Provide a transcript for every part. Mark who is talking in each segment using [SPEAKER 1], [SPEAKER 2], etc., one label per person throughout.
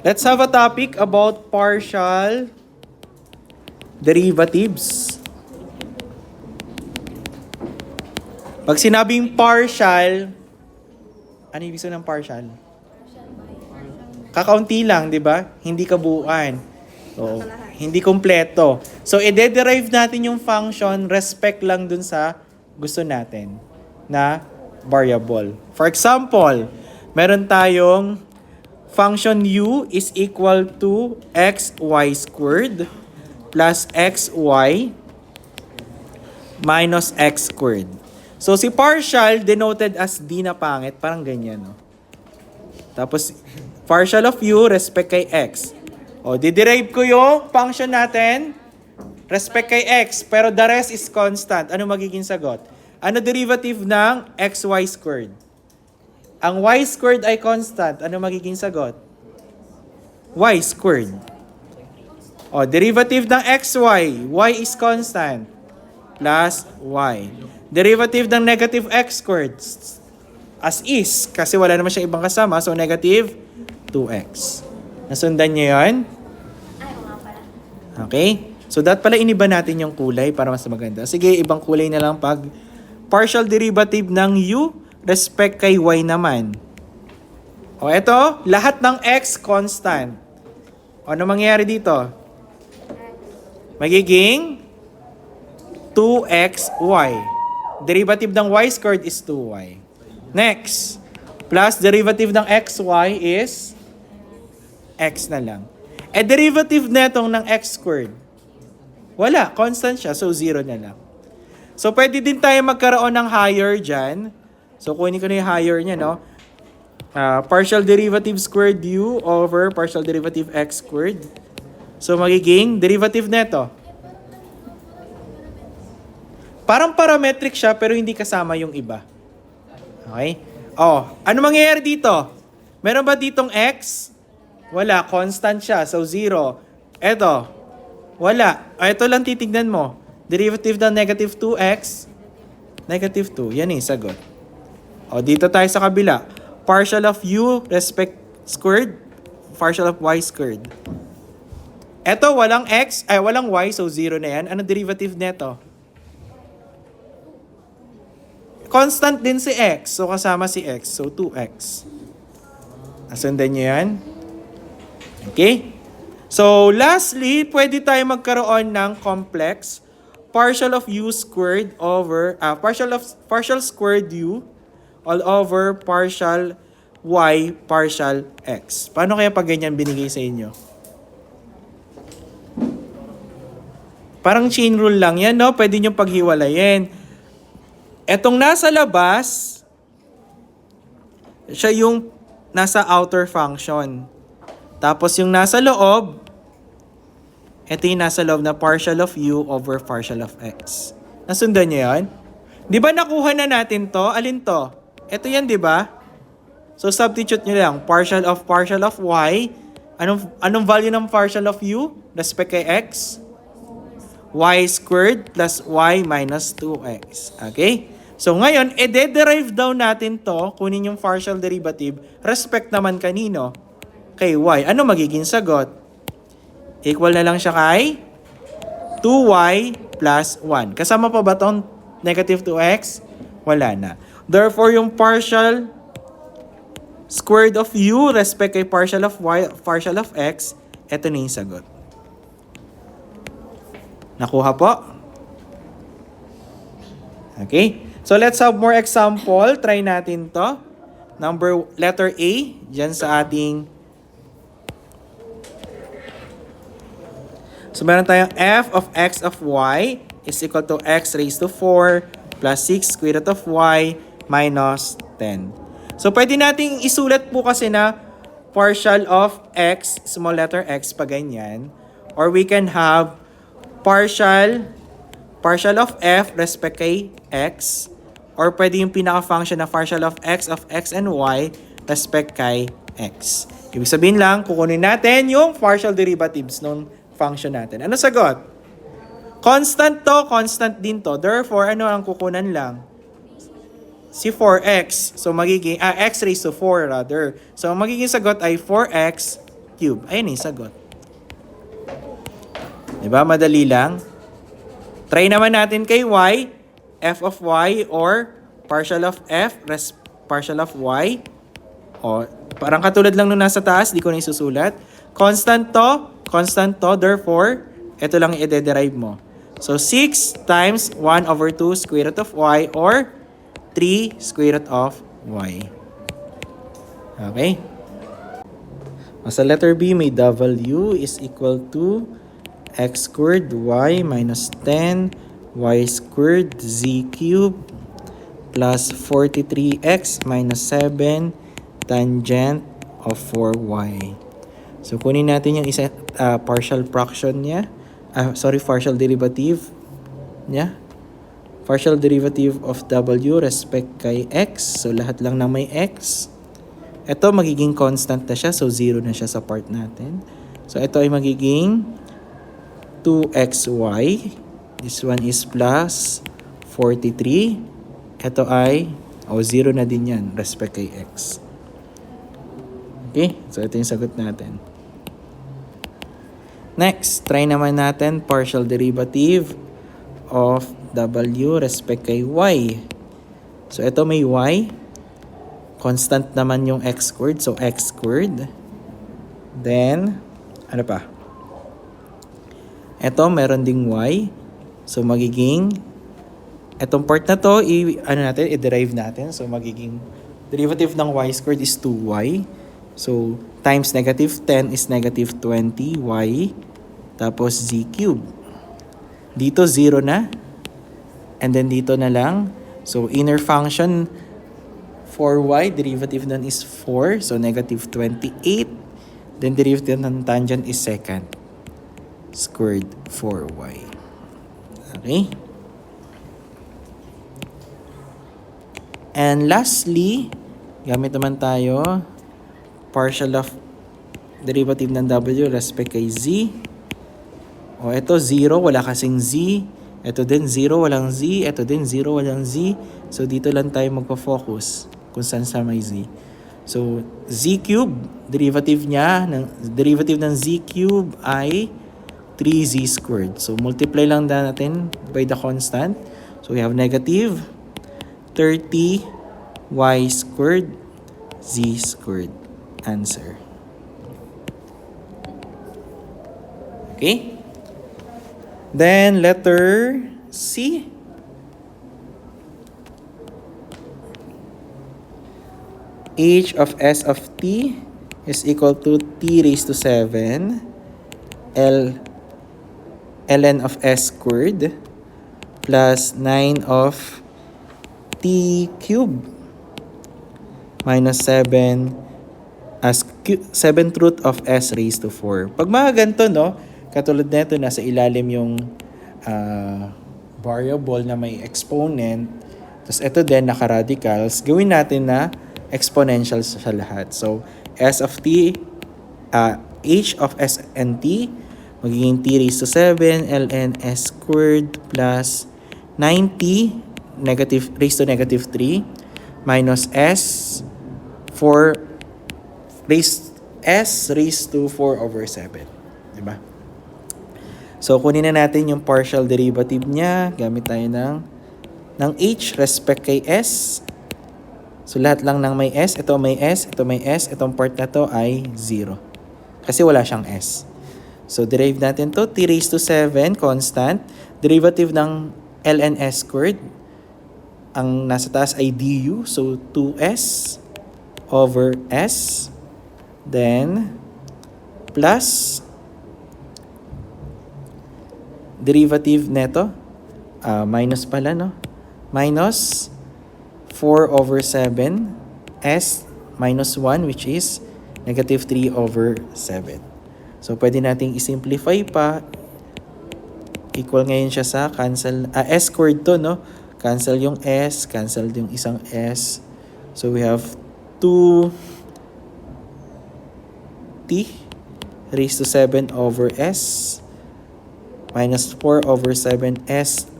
[SPEAKER 1] Let's have a topic about partial derivatives. Pag sinabing partial, ano ibig sabihin ng partial? Kakaunti lang, di ba? Hindi kabuuan. So, hindi kompleto. So, i-derive natin yung function respect lang dun sa gusto natin na variable. For example, meron tayong function u is equal to xy squared plus xy minus x squared. So, si partial denoted as d na pangit, parang ganyan, no? Tapos, partial of u respect kay x. O, diderive ko yung function natin respect kay x, pero the rest is constant. Ano magiging sagot? Ano derivative ng xy squared? Ang y squared ay constant. Ano magiging sagot? Y squared. O, derivative ng xy. Y is constant. Plus y. Derivative ng negative x squared. As is. Kasi wala naman siya ibang kasama. So, negative 2x. Nasundan niyo yun? Okay? So, that pala iniba natin yung kulay para mas maganda. Sige, ibang kulay na lang pag partial derivative ng u respect kay y naman. O, eto, lahat ng x constant. O, ano mangyayari dito? Magiging 2xy. Derivative ng y squared is 2y. Next, plus derivative ng xy is x na lang. E derivative netong ng x squared, wala, constant siya, so 0 na lang. So, pwede din tayo magkaroon ng higher dyan. So, kunin ko na yung higher niya, no? Partial derivative squared u over partial derivative x squared. So, magiging derivative neto. Parang parametric siya, pero hindi kasama yung iba. Okay? Oh, ano mangyayari dito? Meron ba ditong x? Wala, constant siya, so 0. Eto, wala. Ito lang titignan mo. Derivative ng negative 2x, negative 2. Yan eh, sagot. O, dito tayo sa kabila. Partial of u respect squared, partial of y squared. Eto, walang x, ay walang y, so 0 na yan. Ano derivative neto? Constant din si x, so kasama si x, so 2x. Nasundan nyo yan? Okay? So, lastly, pwede tayo magkaroon ng complex partial of u squared over, partial squared u all over partial y partial x. Paano kaya pag ganyan binigay sa inyo? Parang chain rule lang yan, no? Pwede nyo paghiwalayin. Etong nasa labas, siya yung nasa outer function. Tapos yung nasa loob, ito yung nasa loob na partial of u over partial of x. Nasundan nyo yan? Di ba nakuha na natin to? Alin to? Ito yan, di ba? So substitute nyo lang. Partial of y. Anong value ng partial of u? Respect kay x? Y squared plus y minus 2x. Okay? So ngayon, i-derive daw natin to, kunin yung partial derivative, respect naman kanino? Kay y. Ano magiging sagot? Equal na lang siya kay 2y plus 1. Kasama pa ba itong negative 2x? Wala na. Therefore, yung partial squared of u respect kay partial of y, partial of x, eto na yung sagot. Nakuha po? Okay? So, let's have more example. Try natin to. Letter A, dyan sa ating. So, meron tayong f of x of y is equal to x raised to 4 plus 6 square root of y minus 10. So, pwede nating isulat po kasi na partial of x, small letter x, pa ganyan. Or we can have partial of f respect kay x. Or pwede yung pinaka-function na partial of x and y respect kay x. Ibig sabihin lang, kukunin natin yung partial derivatives ng function natin. Ano sagot? Constant to, constant din to. Therefore, ano ang kukunan lang? Si 4x. So, magiging, x raised to 4 rather. So, magiging sagot ay 4x cube. Ayun yung sagot. Diba? Madali lang. Try naman natin kay y. F of y or partial of f partial of y. O, parang katulad lang nung nasa taas, di ko na isusulat. Constant to, therefore, ito lang i-derive mo. So, 6 times 1 over 2 square root of y or 3 square root of y. Okay? Sa letter B, may W is equal to x squared y minus 10 y squared z cubed plus 43x minus 7 tangent of 4y. So, kunin natin yung isa, partial fraction niya. Partial derivative niya. Partial derivative of w respect kay x. So, lahat lang na may x. Ito, magiging constant na siya. So, 0 na siya sa part natin. So, ito ay magiging 2xy. This one is plus 43. Ito ay 0 na din yan respect kay x. Okay? So, ito yung sagot natin. Next, try naman natin partial derivative of w respect kay y. So, ito may y. Constant naman yung x squared. So, x squared. Then, ano pa? Ito, meron ding y. So, magiging, etong part na to, i-derive natin. So, magiging derivative ng y squared is 2y. So, times negative 10 is negative 20y. Tapos, z cubed. Dito, 0 na. And then, dito na lang. So, inner function 4y, derivative nun is 4. So, negative 28. Then, derivative ng tangent is secant. Squared 4y. Okay? And lastly, gamit naman tayo partial of derivative ng w respect kay z. O, ito 0, wala kasing z. Ito din 0, walang z. Ito din 0, walang z. So, dito lang tayo magpo-focus kung saan sa may z. So, z cube, derivative ng z cube ay 3z squared. So, multiply lang natin by the constant. So, we have negative 30y squared z squared. Answer. Okay? Then, letter C. H of S of t is equal to t raised to 7 ln of s squared plus 9 of t cubed minus 7 as 7th root of s raised to 4. Pag mga ganito, no, katulad nito, nasa ilalim yung variable na may exponent, tapos ito din, naka-radicals, gawin natin na exponentials sa lahat. So, s of t, h of s and t, magiging t raised to 7 ln s squared plus 9t raised to negative 3 minus s 4 raised to 4 over 7. Diba? So, kunin na natin yung partial derivative niya. Gamit tayo ng h respect kay s. So, lahat lang ng may s. Ito may s, ito may s. Itong part na to ay 0. Kasi wala siyang s. So, derive natin to. T raised to 7, constant. Derivative ng ln s squared. Ang nasa taas ay du. So, 2s over s. Then, plus derivative neto. Minus pala, no? Minus 4 over 7 s minus 1, which is negative 3 over 7. So, pwede nating isimplify pa. Equal ngayon siya sa cancel. S squared to, no? Cancel yung s. Cancel yung isang s. So, we have 2t raised to 7 over s minus 4 over 7s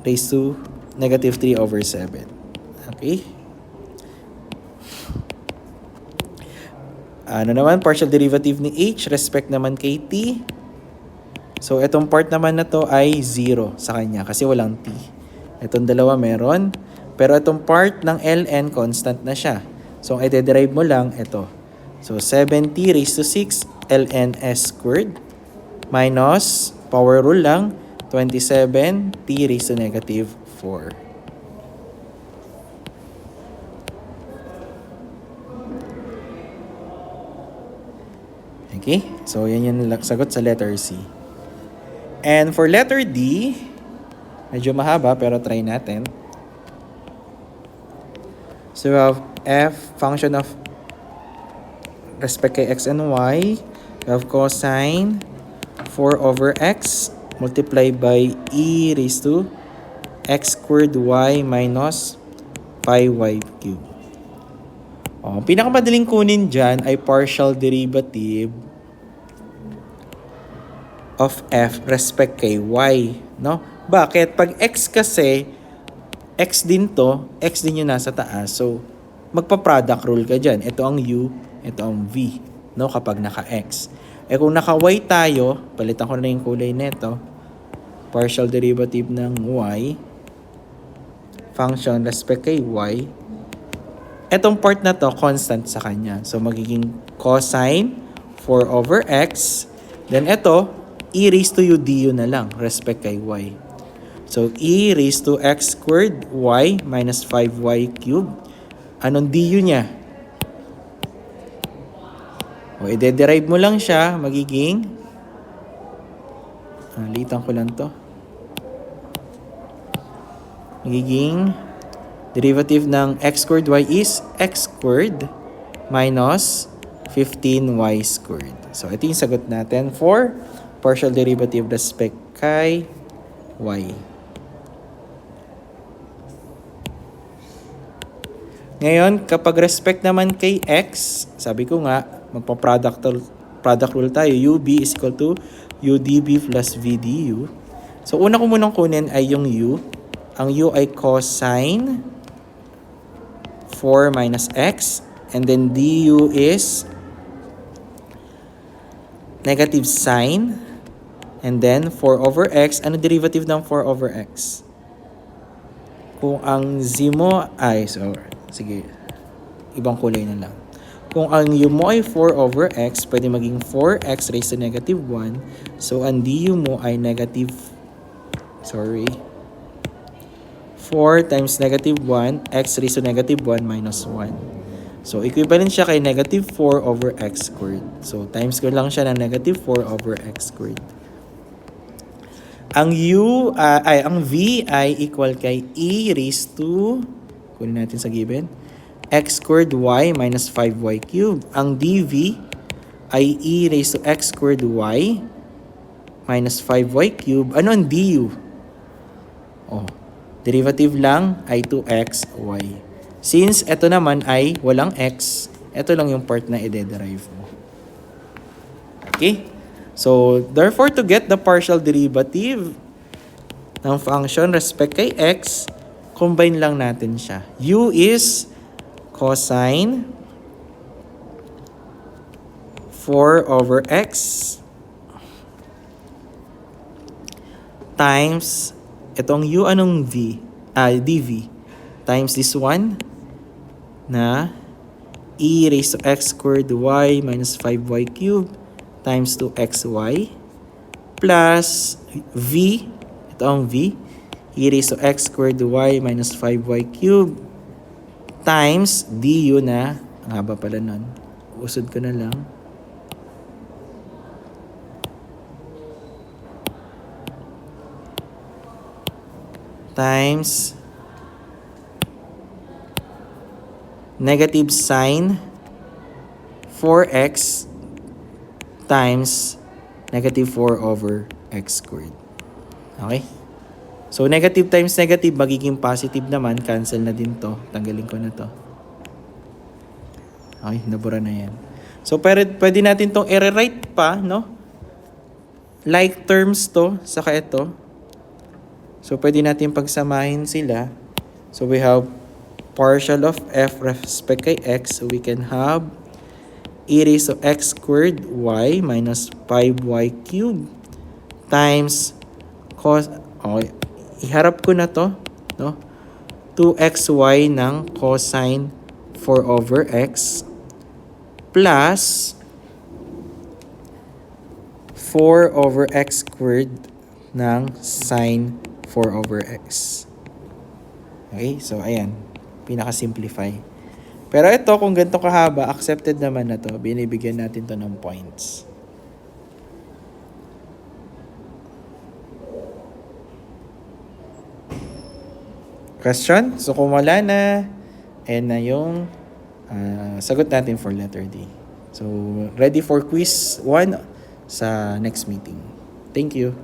[SPEAKER 1] raised to negative 3 over 7. Okay? Ano naman, partial derivative ni h respect naman kay t. So, itong part naman na to ay 0 sa kanya kasi walang t. Itong dalawa meron. Pero itong part ng ln, constant na siya. So, ang i-derive mo lang, ito. So, 7t raised to 6 ln s squared minus, power rule lang, 27t raised to negative 4. Okay? So, yan yung sagot sa letter C. And for letter D, medyo mahaba pero try natin. So, we have f function of respect kay x and y. We have cosine 4 over x multiplied by e raised to x squared y minus 5y cubed. Ang pinakamadaling kunin dyan ay partial derivative of f respect kay y, no? Bakit? Pag x kasi, x din to, x din yung nasa taas. So, magpa-product rule ka dyan. Ito ang u, ito ang v, no? Kapag naka-x. Kung naka-y tayo, palitan ko na yung kulay neto, partial derivative ng y, function respect kay y, etong part na to, constant sa kanya. So, magiging cosine 4 over x, then ito, e raised to u du na lang, respect kay y. So, e raised to x squared y minus 5y cubed. Anong du niya? O, i-derive mo lang siya, magiging, litan ko lang to. Magiging, derivative ng x squared y is x squared minus 15y squared. So, ito yung sagot natin for partial derivative respect kay y. Ngayon, kapag respect naman kay x, sabi ko nga, magpa-product rule tayo. UB is equal to UDB plus VDU. So, una ko munang kunin ay yung u. Ang u ay cosine 4 minus x. And then du is negative sine. And then 4 over x. Ano derivative ng 4 over x? Kung ang z mo ay, sige, ibang kulay na lang. Kung ang u mo ay 4 over x, pwede maging 4x raised to negative 1. So, ang du mo ay negative, 4 times negative 1, x raised to negative 1 minus 1. So, equivalent siya kay negative 4 over x squared. So, times ko lang siya ng negative 4 over x squared. Ang ang v ay equal kay e raised to, kunin natin sa given, x squared y minus 5y cubed. Ang dv ay e raised to x squared y minus 5y cubed. Ano ang du? Derivative lang ay 2xy. Since ito naman ay walang x, ito lang yung part na i-derive mo. Okay? So, therefore, to get the partial derivative ng function respect kay x, combine lang natin siya. U is cosine 4 over x times, itong u anong v? Dv times this one na e raised to x squared y minus 5y cubed times 2xy plus v, ito ang v, e raised to x squared y minus 5y cubed times du na, ang haba pala nun, usod ko na lang, times negative sine 4x times negative 4 over x squared. Okay? So, negative times negative, magiging positive naman. Cancel na din to. Tanggalin ko na to. Okay, nabura na yan. So, pwede natin tong i-rewrite pa, no? Like terms to, saka ito. So, pwede natin pagsamahin sila. So, we have partial of f respect kay x. So, we can have e raised to x squared y minus 5y cubed times cos, okay, iharap ko na to, no? 2xy ng cosine 4 over x plus 4 over x squared ng sine 4 over x. Okay, so ayan, pinaka-simplify. Pero ito, kung ganito kahaba, accepted naman na to, binibigyan natin to ng points. Question? So kung wala na, ayan na yung sagot natin for letter D. So ready for quiz 1 sa next meeting. Thank you.